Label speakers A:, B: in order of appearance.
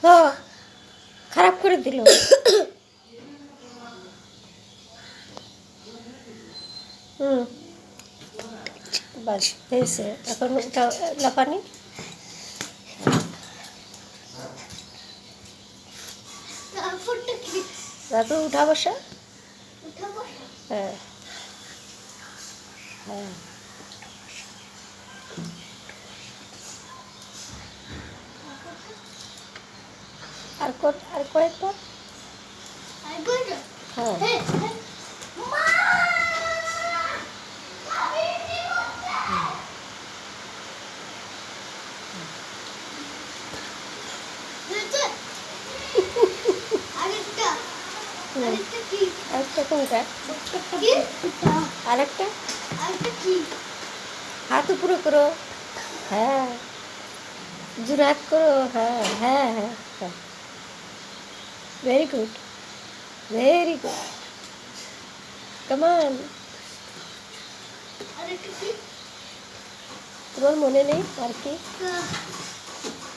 A: ও খারাপ করে দিল। হুম, বাস হয়েছে। এখন ওটা লাফানি, তারপর উঠা বসা। হ্যাঁ হ্যাঁ, আর কয়েকবার। হ্যাঁ আরেকটা কোনটা? আরেকটা হাত উপরে করো। হ্যাঁ, জোরে হাত করো। হ্যাঁ হ্যাঁ হ্যাঁ হ্যাঁ, ভেরি গুড, ভেরি গুড, কামান। তোমার মনে নেই আর কি?